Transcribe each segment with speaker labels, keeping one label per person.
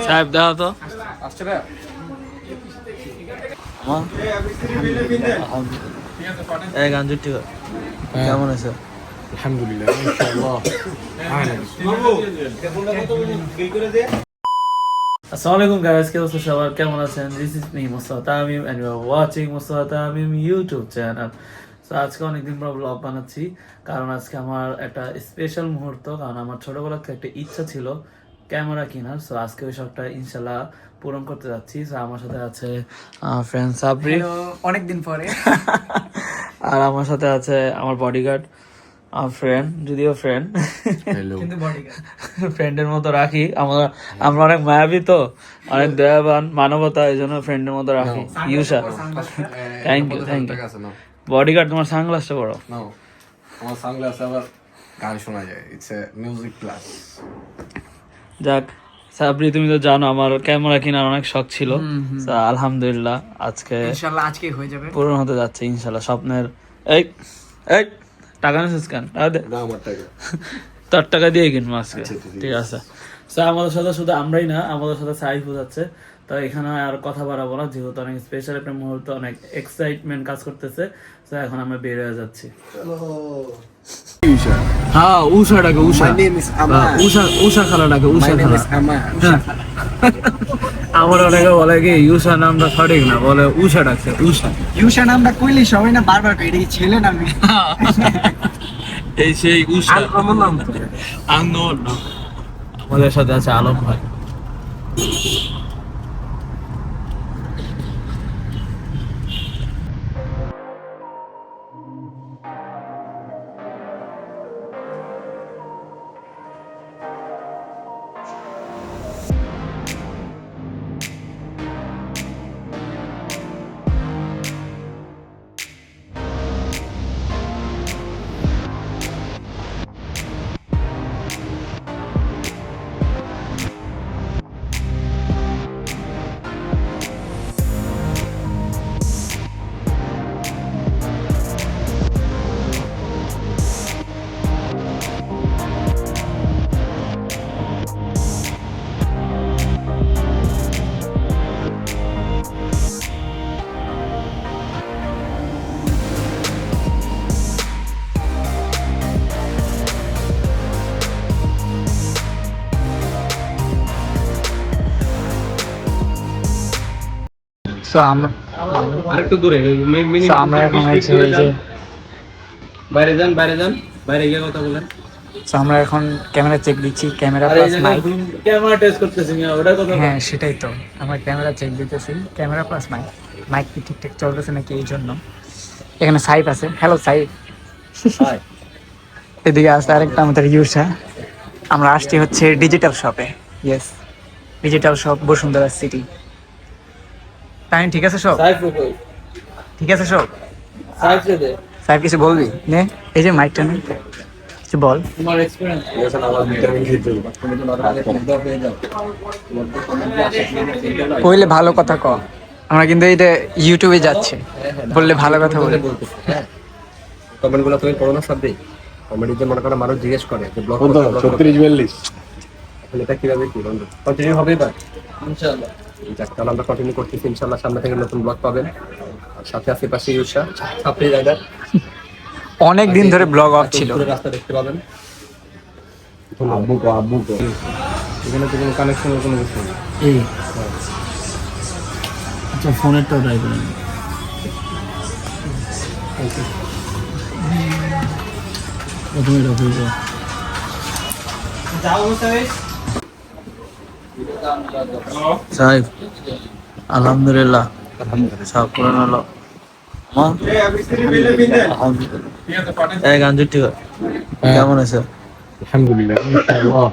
Speaker 1: সাহেব দাও তো
Speaker 2: আসছে ভাই
Speaker 1: এই গান জুটি কেমন আছে?
Speaker 2: আলহামদুলিল্লাহ ইনশাআল্লাহ
Speaker 1: আসসালামু আলাইকুম গাইস, কি অবস্থা সবার? কেমন আছেন? This is me Mustafa Tamim and you are watching Mustafa Tamim YouTube channel. So আজকে অনেকদিন পর ব্লগ বানাচ্ছি, কারণ আজকে আমার একটা স্পেশাল মুহূর্ত। কারণ আমার ছোটবেলা থেকে একটা ইচ্ছা ছিল ক্যামেরা কেনার। সো আজকে ওই শখটা ইনশাল্লাহ পূরণ করতে যাচ্ছি। সো আমার সাথে আছে ফ্রেন্ড সাবরি,
Speaker 3: অনেকদিন পরে।
Speaker 1: আর আমার সাথে আছে আমার বডিগার্ড ফ্রেন্ড, যদিও ফ্রেন্ড
Speaker 3: কিন্তু বডিগার্ড
Speaker 1: ফ্রেন্ডের মতো রাখি। আমরা অনেক মায়াবী, তো অনেক দয়াবান, মানবতা, এই জন্য ফ্রেন্ডের মতো রাখি। ইউসা, thank you thank you. Bodyguard, তোমার সানগ্লাসটা বড়।
Speaker 2: আমার সানগ্লাস আবার গান শোনা যায়, ইটস এ মিউজিক প্লাস।
Speaker 1: যাক সাবরি, তুমি তো জানো আমার ক্যামেরা কেনার অনেক শখ ছিল। আলহামদুলিল্লাহ আজকে
Speaker 3: ইনশাআল্লাহ আজকেই হয়ে যাবে,
Speaker 1: পূরণ হতে যাচ্ছে ইনশাল্লাহ স্বপ্নের। এই এই টাকা নিছিস কেন?
Speaker 2: আমার টাকা
Speaker 1: তোর টাকা দিয়ে কিনবো আজকে,
Speaker 2: আচ্ছা,
Speaker 1: ঠিক আছে? তো আমাদের সাথে শুধু আমরাই না, আমাদের সাথে সাইফও যাচ্ছে। তো এখানে আর কথা বাড়াবো না, যেহেতু অনেক স্পেশাল একটা মুহূর্ত, অনেক এক্সাইটমেন্ট কাজ করতেছে। তো এখন আমরা বের হয়ে যাচ্ছি। হ্যাঁ, উষা ডাকে, উষা উষা উষা খালা ডাকে, উষা খালা। আমার অনেকে বলে কি ইউসা নামটা সঠিক না, বলে উষা ডাকছে, উষা।
Speaker 3: ইউশা নামটা কইলি সবাই না বারবার কই, এটা কি ছেলে নাম?
Speaker 1: এই সেই উষা আমার নাম তো আননোন। আমাদের সাথে আছে আলম ভাই।
Speaker 3: আমরা
Speaker 2: আরেকটু দূরে
Speaker 3: আমরা এখন হচ্ছে এই যে
Speaker 2: বাইরে যান বাইরে গিয়ে কথা বলেন।
Speaker 3: আমরা এখন ক্যামেরা চেক দিচ্ছি, camera plus mic.
Speaker 1: Camera test করতেছি না, ওটা কথা।
Speaker 3: হ্যাঁ সেটাই তো, আমরা ক্যামেরা চেক দিতেছি, ক্যামেরা প্লাস মাইক। মাইক কি ঠিকঠাক চলতেছে নাকি, এই জন্য। এখানে সাইফ আছে, হ্যালো সাইফ। এদিকে আসতে আরেকটা আমাদের ইউসা। আমরা আসছি হচ্ছে ডিজিটাল শপে। Yes, digital shop Bashundhara city. তাই ঠিক আছে সব?
Speaker 1: সাইফ কই?
Speaker 3: ঠিক আছে সব?
Speaker 1: সাইফ রে দে।
Speaker 3: সাহেব কিছু বলবি? নে এই যে মাইকটা নে, কিছু বল।
Speaker 1: তোমার এক্সপেরিয়েন্স
Speaker 3: কইলে ভালো কথা ক। আমরা কিন্তু এটা ইউটিউবে যাচ্ছে, বললে ভালো কথা বলে।
Speaker 2: কমেন্ট গুলো তুমি পড়ো না সব দিই। কমেন্ট যে মনে করো মানুষ জিজ্ঞেস করে যে ব্লগ 36 42 এখন এটা কিভাবে কি বন্ধু কন্টিনিউ হবে এবার
Speaker 1: ইনশাআল্লাহ।
Speaker 2: যাক, তাহলে আমরা কন্টিনিউ করতেছি ইনশাআল্লাহ। সামনে থেকে নতুন ব্লগ পাবেন। আর সাথে আশেপাশে ইউসা আপনি জায়গার
Speaker 3: অনেক দিন ধরে ব্লগ অফ ছিল।
Speaker 2: রাস্তা দেখতে পাবেন। আব্বু কো এখানে তো কোনো কানেকশনের কোনো কিছু নেই।
Speaker 1: এই আচ্ছা, ফোনেরটাও ট্রাই করেন। প্রথমে এটা হয়ে যায়। সাহেব আলহামদুলিল্লাহ সব পূরণ হলো। এই গান জুটি কেমন আছে?
Speaker 2: আলহামদুলিল্লাহ ইনশাআল্লাহ।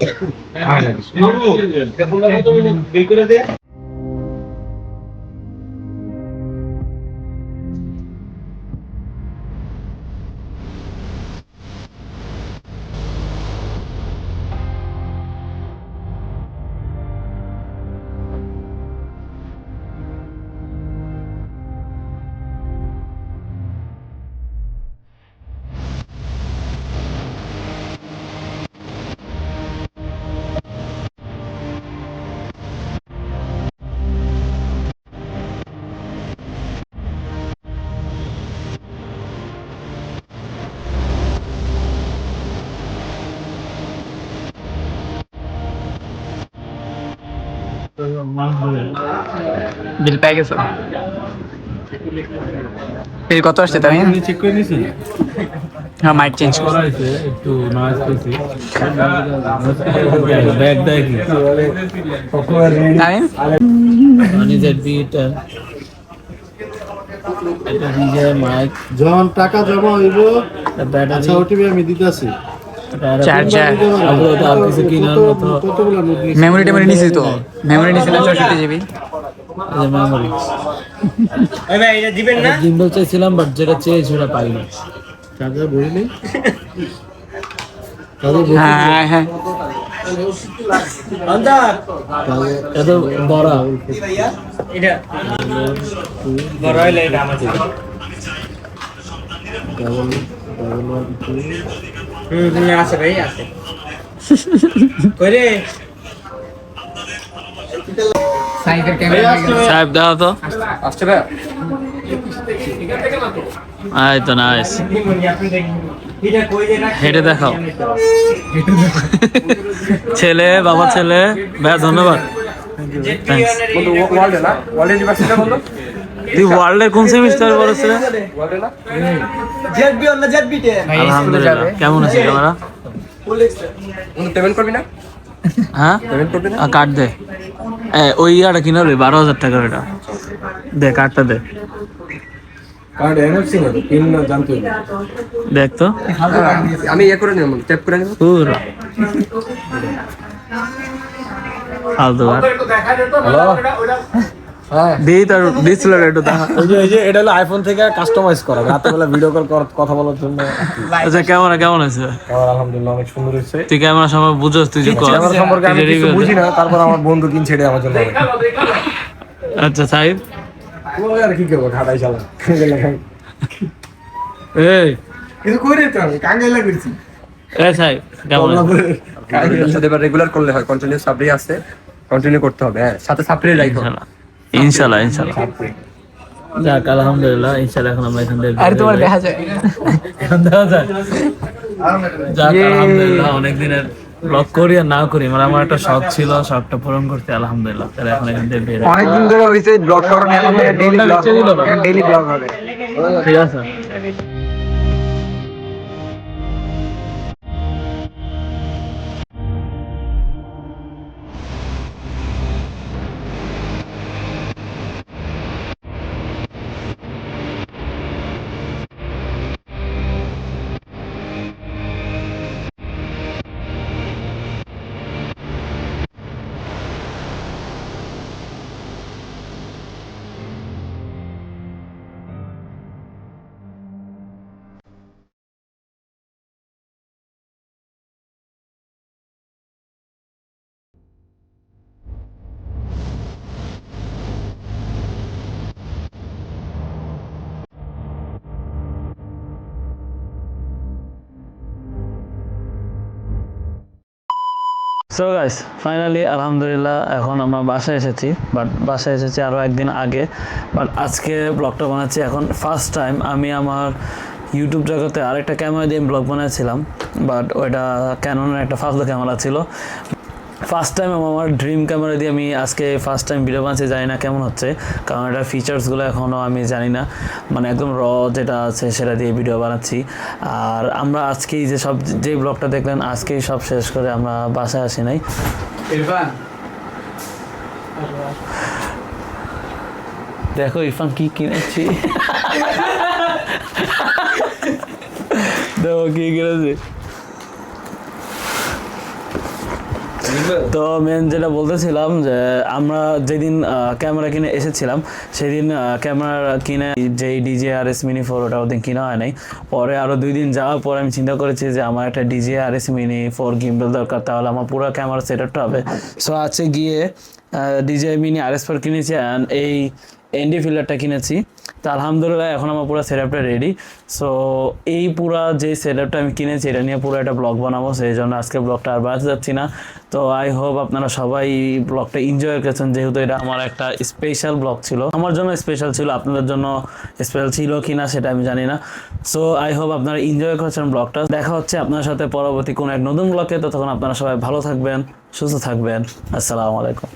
Speaker 3: বিল পেয়ে গেছো? বিল কত আসছে তাই?
Speaker 1: চেক করে নিছি।
Speaker 3: হ্যাঁ, মাইক চেঞ্জ করো।
Speaker 1: করাইছে একটু নয়েজ পেয়েছি। ব্যাগ দেয় কি?
Speaker 3: তাই
Speaker 1: নিজের বিট এটা নিজের মাইক
Speaker 4: যখন টাকা জমা হইব আচ্ছা
Speaker 1: ব্যাটারি
Speaker 4: ওটিপি আমি দিতেছি।
Speaker 3: চার্জার
Speaker 1: আর কিছু কিনার মতো
Speaker 4: কতগুলো নোট নিয়েছি?
Speaker 3: মেমোরি টেমোরি নিছি তো? মেমোরি নিছিলাম 64 জিবি।
Speaker 1: মেমোরি
Speaker 5: ভাই এটা দিবেন না?
Speaker 1: জিম্বল চাইছিলাম বাট যেটা চেয়েছি ওটা পাই না।
Speaker 4: চার্জার ভরে নেই।
Speaker 3: হ্যাঁ হ্যাঁ
Speaker 5: অন্তর
Speaker 1: এত বড়
Speaker 5: এটা বড় হইলে এটা আমার ছিল। আছে ভাই আছে। কইরে
Speaker 3: সাইকেল ক্যামেরা
Speaker 1: সাহেব দাও তো।
Speaker 2: আসছে ভাই
Speaker 1: আয় তো নাইস।
Speaker 5: এটা কই যে না
Speaker 1: হেঁটে দেখাও। ছেলে বাবা ছেলে ভাই ধন্যবাদ।
Speaker 2: বন্ধু ওয়ার্ল্ডে না ওয়ার্ল্ড ইউনিভার্সিটি বন্ধু
Speaker 1: তুই ওয়ার্ল্ডের কোন সেমিস্টার বলেছিল?
Speaker 2: ওয়ার্ল্ডে না
Speaker 5: জেডবি অন জেডবি তে
Speaker 1: আলহামদুলিল্লাহ। কেমন আছে ক্যামেরা?
Speaker 2: বন্ধু পেমেন্ট করবি না
Speaker 1: হ্যাঁ
Speaker 2: পেমেন্ট করবি না
Speaker 1: কার্ড দে। ওই ইয়াটা কিনা রে 12,000 টাকার এটা দে, কার্ডটা দে।
Speaker 4: কার্ড এনএফসি না পিন না জানতে হবে।
Speaker 1: দেখ তো
Speaker 2: আমি ইয়ে করে নেব ট্যাপ করে নেব
Speaker 1: পুরো ফালতু আর দিই তার ডিসপ্লে একটু দেখা।
Speaker 4: এই যে এটা হলো আইফোন থেকে কাস্টমাইজ করা, রাতেবেলা ভিডিও কল কথা বলার জন্য।
Speaker 1: আচ্ছা ক্যামেরা কেমন আছে?
Speaker 4: আমার আলহামদুলিল্লাহ অনেক সুন্দর হয়েছে।
Speaker 1: তুই ক্যামেরা সম্পর্কে বুঝোস? তুই যে কর
Speaker 4: ক্যামেরা সম্পর্কে আমি কিছু বুঝি না, তারপর আমার বন্ধু কিনছে এটা আমার জন্য।
Speaker 1: আচ্ছা সাহেব
Speaker 4: ও আর কি করবো, খাটাই চালা
Speaker 1: এই
Speaker 4: কিছু করে তো আমি কাঙ্গাইলা করছি।
Speaker 1: সাহেব কেমন আছে?
Speaker 2: সাথে এবার রেগুলার করলে হয় কন্টিনিউ সাবরি আছে কন্টিনিউ করতে হবে হ্যাঁ সাথে সাবরি রাখো
Speaker 1: ইনশাল্লাহ ইনশাল্লাহ যাক আলহামদুলিল্লাহ। ইনশাল্লাহ এখন আমরা এখান থেকে
Speaker 3: আরে তোমার দেখা যায়
Speaker 1: এখন দেখা যায়। যাক আলহামদুলিল্লাহ অনেকদিনের ব্লগ করি আর না করি মানে আমার একটা শখ ছিল, শখটা পূরণ করতে আলহামদুলিল্লাহ। তাহলে এখন এখান থেকে বের হই।
Speaker 3: অনেকদিন ধরে হইছে ব্লগ করো না, এখন ডেইলি ব্লগ হবে।
Speaker 1: ঠিক আছে সো গাইস ফাইনালি আলহামদুলিল্লাহ এখন আমরা বাসায় এসেছি। বাট বাসায় এসেছি আরও একদিন আগে। বাট আজকে ব্লগটা বানাচ্ছি এখন ফার্স্ট টাইম। আমি আমার ইউটিউব জগতে আরেকটা ক্যামেরা দিয়ে ব্লগ বানাচ্ছিলাম, বাট ওইটা ক্যাননের একটা ফাজলা ক্যামেরা ছিল। ফার্স্ট টাইম আমার ড্রিম ক্যামেরা দিয়ে আমি আজকে ফার্স্ট টাইম ভিডিও বানাচ্ছি। জানি না কেমন হচ্ছে, কারণ এটার ফিচার্সগুলো এখনও আমি জানি না, মানে একদম র যেটা আছে সেটা দিয়ে ভিডিও বানাচ্ছি। আর আমরা আজকেই যে ব্লগটা দেখলেন আজকেই সব শেষ করে আমরা বাসায় আসি নাই। দেখো ইরফান কি কিনেছি, দেখো কি কিনেছি। তো মেন যেটা বলতেছিলাম যে আমরা যেদিন ক্যামেরা কিনে এসেছিলাম সেদিন ক্যামেরা কিনে যেই DJI-RS Mini 4 ওটা ওদিন কিনা হয় নাই। পরে আরও 2 দিন যাওয়ার পর আমি চিন্তা করেছি যে আমার একটা DJI-RS Mini 4 গিম্বল দরকার, তাহলে আমার পুরো ক্যামেরা সেটআপটা হবে। সো আছে গিয়ে DJI Mini RS 4 কিনেছি অ্যান্ড এই ND ফিল্টারটা কিনেছি। তো আলহামদুলিল্লাহ এখন আমার পুরো সেটআপটা রেডি। সো এই পুরো যে সেটআপটা আমি কিনেছি এটা নিয়ে পুরো একটা ব্লগ বানাবো, সেই জন্য আজকে ব্লগটা আর বানাতে যাচ্ছি না। তো আই হোপ আপনারা সবাই ব্লগটা এনজয় করেছেন, যেহেতু এটা আমার একটা স্পেশাল ব্লগ ছিল। আমার জন্য স্পেশাল ছিল, আপনাদের জন্য স্পেশাল ছিল কি না সেটা আমি জানি না। সো আই হোপ আপনারা এনজয় করেছেন ব্লগটা। দেখা হচ্ছে আপনার সাথে পরবর্তী কোনো এক নতুন ব্লগে। ততক্ষণ আপনারা সবাই ভালো থাকবেন, সুস্থ থাকবেন। আসসালামু আলাইকুম।